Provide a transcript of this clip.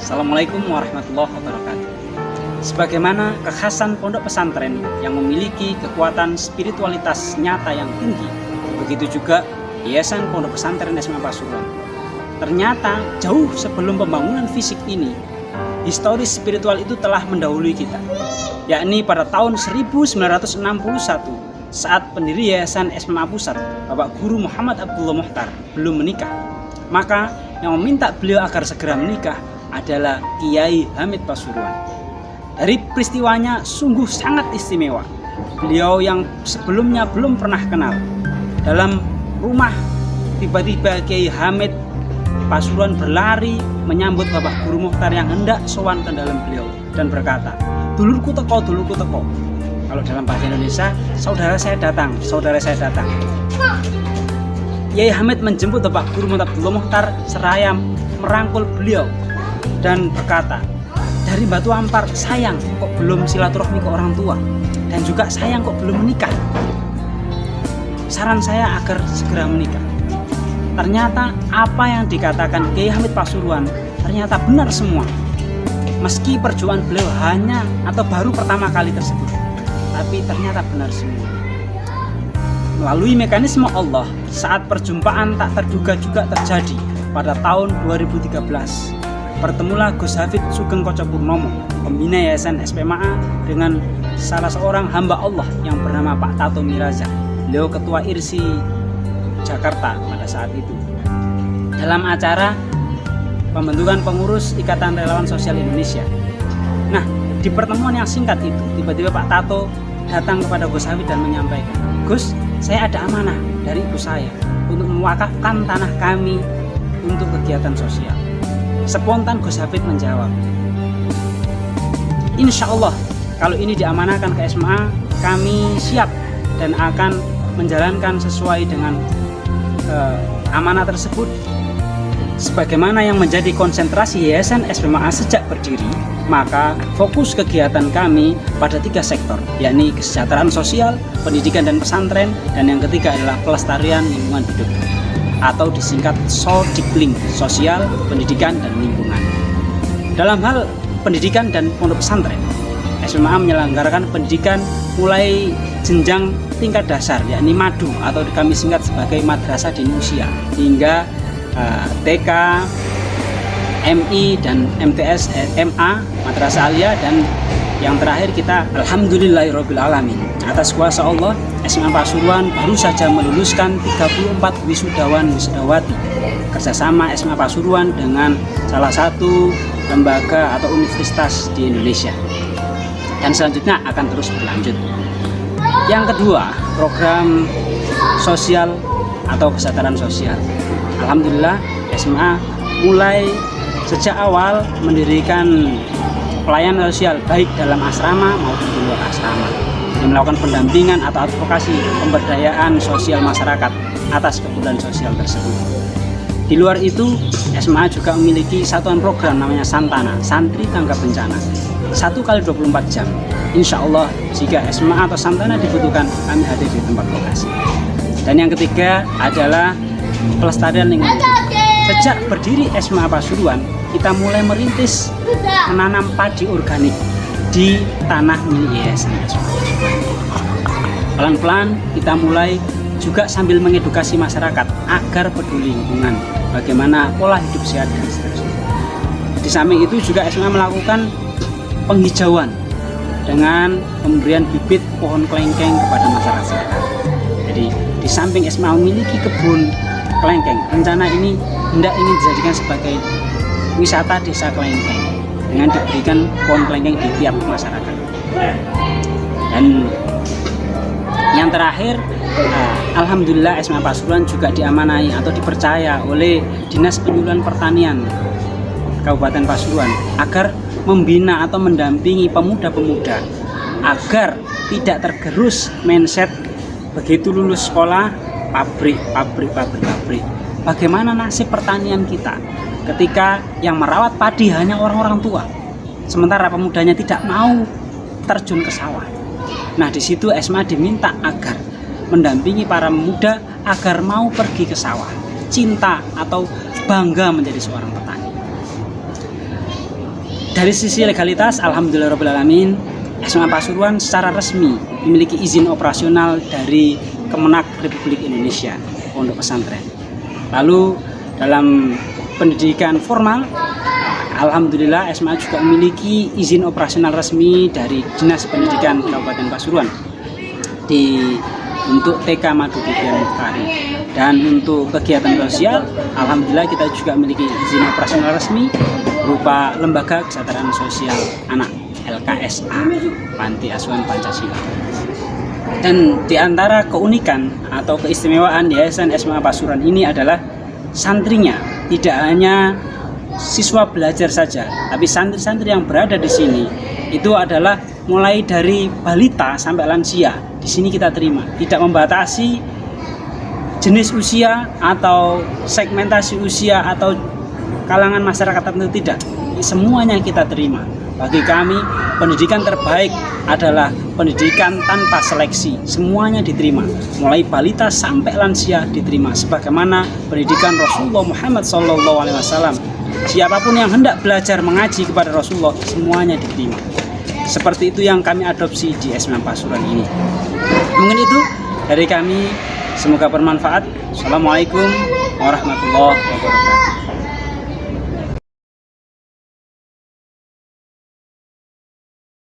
Assalamualaikum warahmatullahi wabarakatuh. Sebagaimana kekhasan pondok pesantren yang memiliki kekuatan spiritualitas nyata yang tinggi, begitu juga Yayasan Pondok Pesantren SMA Pasuruan. Ternyata jauh sebelum pembangunan fisik ini, historis spiritual itu telah mendahului kita, yakni pada tahun 1961 saat pendiri Yayasan SMA Pusat, Bapak Guru Muhammad Abdullah Muhtar, belum menikah. Maka yang meminta beliau agar segera menikah adalah Kiai Hamid Pasuruan. Dari peristiwanya sungguh sangat istimewa. Beliau yang sebelumnya belum pernah kenal, dalam rumah tiba-tiba Kiai Hamid Pasuruan berlari menyambut Bapak Guru Muhtar yang hendak sowan ke dalam beliau dan berkata, dulurku teko, dulurku teko. Kalau dalam bahasa Indonesia, saudara saya datang, saudara saya datang. Kiai Hamid menjemput Bapak Guru Muhammad Abdullah Muhtar seraya merangkul beliau dan berkata, dari Batu Ampar sayang kok belum silaturahmi ke orang tua, dan juga sayang kok belum menikah. Saran saya agar segera menikah. Ternyata apa yang dikatakan Kiai Hamid Pasuruan ternyata benar semua. Meski perjuangan beliau hanya atau baru pertama kali tersebut, tapi ternyata benar semua. Melalui mekanisme Allah, saat perjumpaan tak terduga juga terjadi pada tahun 2013. Bertemulah Gus Hafid Sugeng Kocapurnomo, pembina Yayasan SPMA, dengan salah seorang hamba Allah yang bernama Pak Tato Miraza. Beliau ketua IRSI Jakarta pada saat itu. Dalam acara pembentukan pengurus Ikatan Relawan Sosial Indonesia. Nah, di pertemuan yang singkat itu, tiba-tiba Pak Tato datang kepada Gus Hafid dan menyampaikan, Gus, saya ada amanah dari ibu saya untuk mewakafkan tanah kami untuk kegiatan sosial. Spontan Gus Hafid menjawab, insya Allah kalau ini diamanahkan ke SMA, kami siap dan akan menjalankan sesuai dengan amanah tersebut. Sebagaimana yang menjadi konsentrasi Yayasan SPMA sejak berdiri, maka fokus kegiatan kami pada 3 sektor, yakni kesejahteraan sosial, pendidikan dan pesantren, dan yang ketiga adalah pelestarian lingkungan hidup, atau disingkat SODIKLING, sosial, pendidikan, dan lingkungan. Dalam hal pendidikan dan pondok pesantren, SMA menyelenggarakan pendidikan mulai jenjang tingkat dasar, yakni madu atau kami singkat sebagai madrasah dini usia, hingga TK, MI, dan MTS, MA, madrasah aliyah, dan yang terakhir kita alhamdulillahirabbil alamin, atas kuasa Allah SMA Pasuruan baru saja meluluskan 34 wisudawan wisudawati kerjasama SMA Pasuruan dengan salah satu lembaga atau universitas di Indonesia, dan selanjutnya akan terus berlanjut. Yang kedua, program sosial atau kesejahteraan sosial. Alhamdulillah SMA mulai sejak awal mendirikan pelayanan sosial baik dalam asrama maupun di luar asrama, jadi melakukan pendampingan atau advokasi pemberdayaan sosial masyarakat atas kebutuhan sosial tersebut. Di luar itu, SMA juga memiliki satuan program namanya Santana, Santri Tanggap Bencana, 1 kali 24 jam. Insya Allah jika SMA atau Santana dibutuhkan, kami hadir di tempat lokasi. Dan yang ketiga adalah pelestarian lingkungan hidup. Sejak berdiri SMA Pasuruan, kita mulai merintis menanam padi organik di tanah milik Yayasan SMA. Pelan-pelan kita mulai juga sambil mengedukasi masyarakat agar peduli lingkungan, bagaimana pola hidup sehat dan seterusnya. Di samping itu juga SMA melakukan penghijauan dengan pemberian bibit pohon kelengkeng kepada masyarakat. Jadi di samping SMA memiliki kebun kelengkeng, rencana ini hendak ingin dijadikan sebagai wisata desa kelengkeng dengan diberikan pohon kelengkeng di tiap masyarakat. Dan yang terakhir, alhamdulillah SMA Pasuruan juga diamanai atau dipercaya oleh Dinas Penyuluhan Pertanian Kabupaten Pasuruan agar membina atau mendampingi pemuda-pemuda agar tidak tergerus mindset begitu lulus sekolah pabrik. Bagaimana nasib pertanian kita ketika yang merawat padi hanya orang-orang tua, sementara pemudanya tidak mau terjun ke sawah. Nah, di situ SMA diminta agar mendampingi para pemuda agar mau pergi ke sawah, cinta atau bangga menjadi seorang petani. Dari sisi legalitas, alhamdulillahirobbilalamin, SMA Pasuruan secara resmi memiliki izin operasional dari Kemenak Republik Indonesia Pondok Pesantren. Lalu dalam pendidikan formal, alhamdulillah SMA juga memiliki izin operasional resmi dari Dinas Pendidikan Kabupaten Pasuruan untuk TK Madu Bibian Tari. Dan untuk kegiatan sosial, alhamdulillah kita juga memiliki izin operasional resmi berupa Lembaga Kesejahteraan Sosial Anak LKSA, Panti Asuhan Pancasila. Dan di antara keunikan atau keistimewaan Yayasan SMA Pasuruan ini adalah santrinya tidak hanya siswa belajar saja, tapi santri-santri yang berada di sini itu adalah mulai dari balita sampai lansia. Di sini kita terima, tidak membatasi jenis usia atau segmentasi usia atau kalangan masyarakat tertentu, tidak. Semuanya kita terima. Bagi kami, pendidikan terbaik adalah pendidikan tanpa seleksi. Semuanya diterima, mulai balita sampai lansia diterima. Sebagaimana pendidikan Rasulullah Muhammad SAW, siapapun yang hendak belajar mengaji kepada Rasulullah, semuanya diterima. Seperti itu yang kami adopsi di SMA Pasuruan ini. Mungkin itu dari kami, semoga bermanfaat. Assalamualaikum warahmatullahi wabarakatuh.